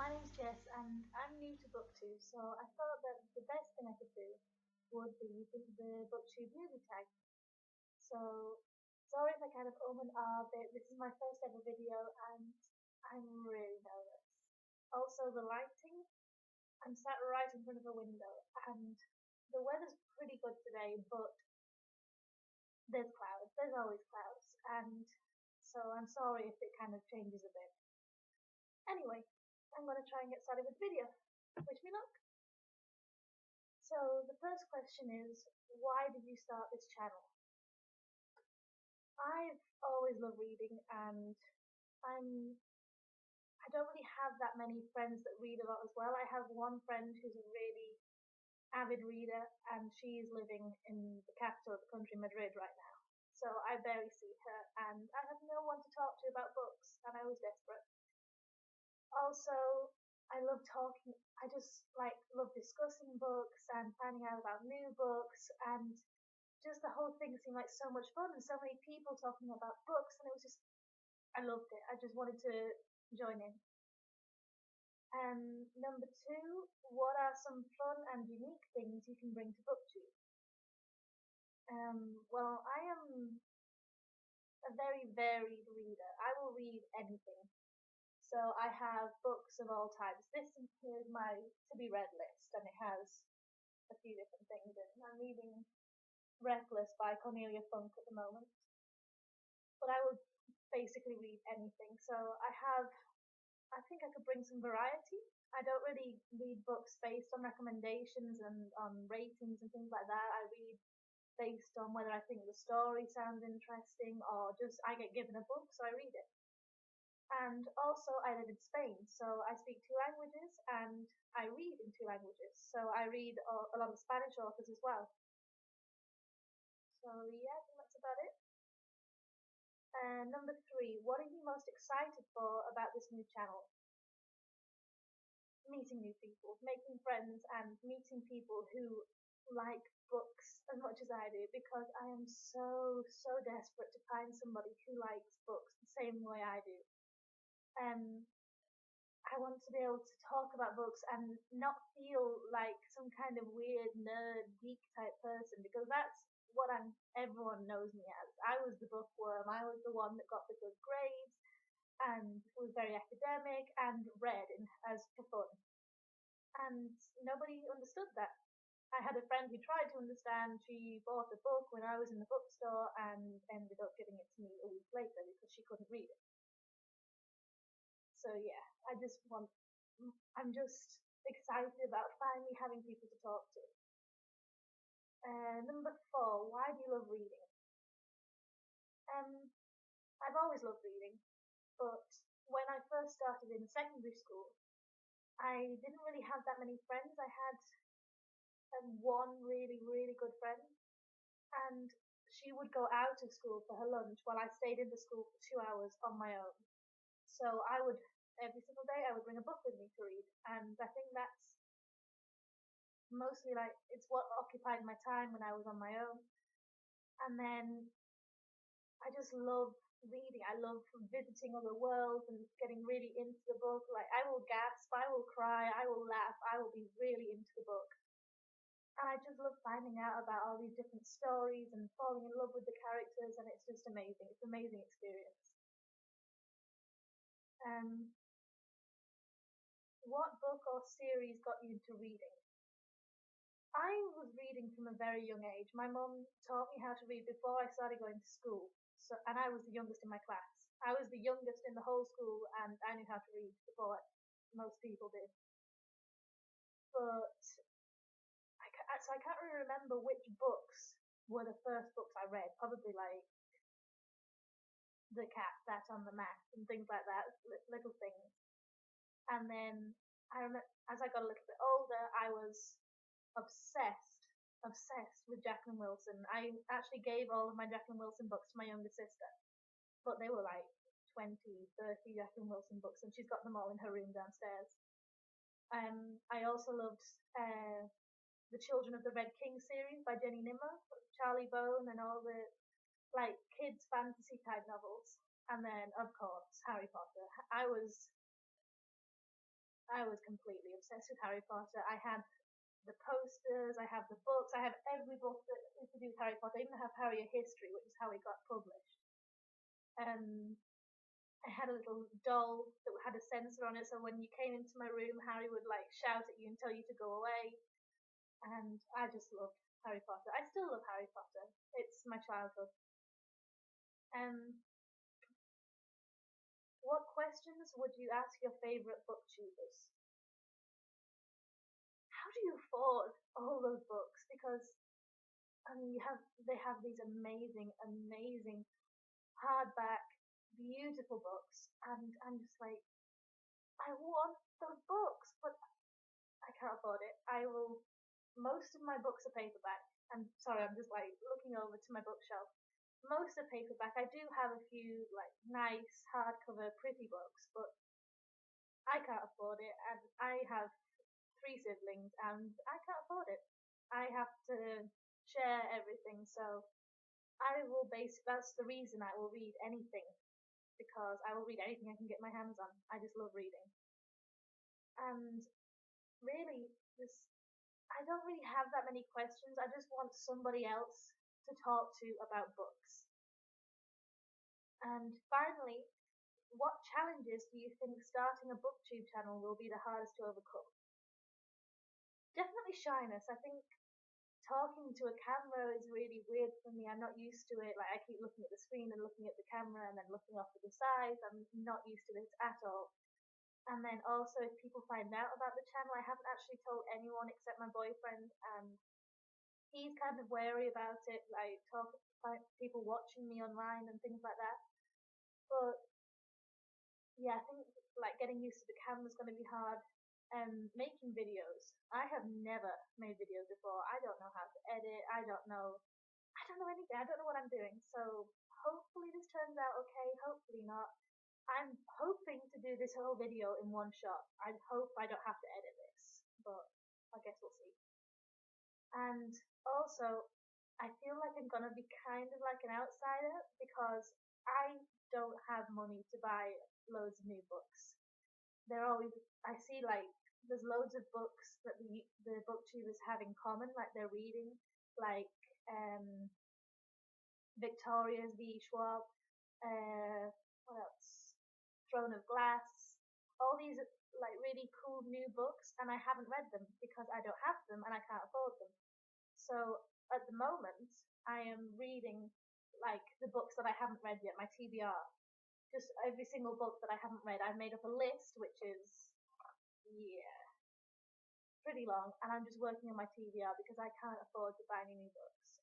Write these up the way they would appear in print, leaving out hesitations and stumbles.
My name's Jess and I'm new to Booktube, so I thought that the best thing I could do would be the Booktube Newbie Tag. So sorry if I kind of and ah a bit. This is my first ever video and I'm really nervous. Also the lighting, I'm sat right in front of a window and the weather's pretty good today, but there's clouds. There's always clouds, and so I'm sorry if it kind of changes a bit. Anyway, I'm going to try and get started with the video. Wish me luck. So the first question is, why did you start this channel? I've always loved reading, and I don't really have that many friends that read a lot as well. I have one friend who's a really avid reader, and she's living in the capital of the country, Madrid, right now. So I barely see her, and I have no one to talk to about books, and I was desperate. Also, I love talking. I just love discussing books and finding out about new books, and just the whole thing seemed like so much fun and so many people talking about books, and it was just I loved it. I just wanted to join in. Number two, what are some fun and unique things you can bring to BookTube? Well, I am a very varied reader. I will read anything. So I have books of all types. This here is my to-be read list, and it has a few different things in it. I'm reading Reckless by Cornelia Funk at the moment. But I will basically read anything. So I think I could bring some variety. I don't really read books based on recommendations and on ratings and things like that. I read based on whether I think the story sounds interesting or just I get given a book, so I read it. And also I live in Spain, so I speak two languages and I read in two languages. So I read a lot of Spanish authors as well. So yeah, I think that's about it. And number three, what are you most excited for about this new channel? Meeting new people, making friends, and meeting people who like books as much as I do, because I am so desperate to find somebody who likes books the same way I do. I want to be able to talk about books and not feel like some kind of weird nerd geek type person, because that's what everyone knows me as. I was the bookworm. I was the one that got the good grades and was very academic and read as for fun. And nobody understood that. I had a friend who tried to understand. She bought a book when I was in the bookstore and ended up giving it to me a week later because she couldn't read it. So yeah, I'm just excited about finally having people to talk to. Number four, why do you love reading? I've always loved reading, but when I first started in secondary school, I didn't really have that many friends. I had one really good friend, and she would go out of school for her lunch while I stayed in the school for 2 hours on my own. So every single day I would bring a book with me to read, and I think that's mostly it's what occupied my time when I was on my own. And then I just love reading. I love visiting other worlds and getting really into the book. Like I will gasp, I will cry, I will laugh, I will be really into the book. And I just love finding out about all these different stories and falling in love with the characters, and it's just amazing. It's an amazing experience. What book or series got you into reading? I was reading from a very young age. My mum taught me how to read before I started going to school. And I was the youngest in my class. I was the youngest in the whole school, and I knew how to read before most people did. But I can't really remember which books were the first books I read. Probably like The Cat Sat on the Mat and things like that, little things. And then I remember as I got a little bit older, I was obsessed with Jacqueline Wilson. I actually gave all of my Jacqueline Wilson books to my younger sister, but they were like 20, 30 Jacqueline Wilson books, and she's got them all in her room downstairs. I also loved The Children of the Red King series by Jenny Nimmer, Charlie Bone, and all the kids fantasy type novels. And then, of course, Harry Potter. I was completely obsessed with Harry Potter. I had the posters, I have the books, I have every book that is to do with Harry Potter. I even have Harry a History, which is how it got published. I had a little doll that had a sensor on it, so when you came into my room, Harry would like shout at you and tell you to go away. And I just loved Harry Potter. I still love Harry Potter. It's my childhood. Um, what questions would you ask your favorite booktubers? How do you afford all those books? Because I mean, they have these amazing, amazing hardback, beautiful books, and I'm just like, I want those books, but I can't afford it. I will. Most of my books are paperback. I'm sorry, I'm just like looking over to my bookshelf. Most are paperback. I do have a few like nice hardcover, pretty books, but I can't afford it, and I have three siblings, and I can't afford it. I have to share everything, so I will base. That's the reason I will read anything because I will read anything I can get my hands on. I just love reading, and really, this I don't really have that many questions. I just want somebody else to talk to about books. And finally, what challenges do you think starting a booktube channel will be the hardest to overcome? Definitely shyness. I think talking to a camera is really weird for me. I'm not used to it. Like I keep looking at the screen and looking at the camera and then looking off to the sides. I'm not used to this at all. And then also if people find out about the channel, I haven't actually told anyone except my boyfriend, and he's kind of wary about it, like people watching me online and things like that. But yeah, I think like getting used to the camera is going to be hard. Making videos. I have never made videos before. I don't know how to edit. I don't know. I don't know anything. I don't know what I'm doing. So hopefully this turns out okay. Hopefully not. I'm hoping to do this whole video in one shot. I hope I don't have to edit this, but I guess we'll see. And also, I feel like I'm gonna be kind of like an outsider because I don't have money to buy loads of new books. They're always I see like there's loads of books that the booktubers have in common, like they're reading, like um Victoria's V. Schwab, what else? Throne of Glass, all these like really cool new books, and I haven't read them because I don't have them and I can't afford them. So at the moment, I am reading like the books that I haven't read yet, my TBR. Just every single book that I haven't read. I've made up a list, which is, yeah, pretty long, and I'm just working on my TBR because I can't afford to buy any new books.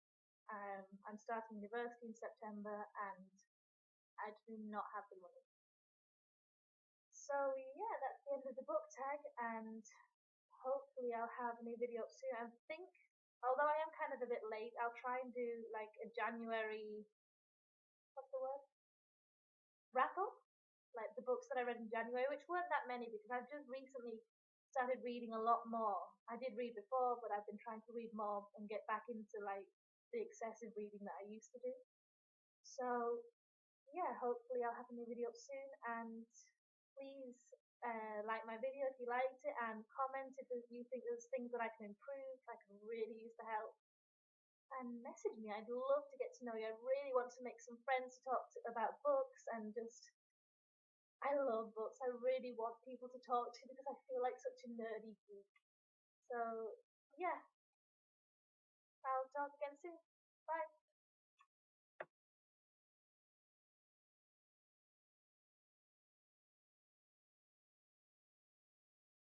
I'm starting university in September, and I do not have the money. So yeah, that's the end of the book tag, and hopefully I'll have a new video up soon. I think, although I am kind of a bit late, I'll try and do like a January, what's the word? Wrap up? Like the books that I read in January, which weren't that many because I've just recently started reading a lot more. I did read before, but I've been trying to read more and get back into like the excessive reading that I used to do. So yeah, hopefully I'll have a new video up soon, and please like my video if you liked it, and comment if you think there's things that I can improve. I could really use the help. And message me. I'd love to get to know you. I really want to make some friends to talk about books and just. I love books. I really want people to talk to because I feel like such a nerdy geek. So yeah, I'll talk again soon. Bye.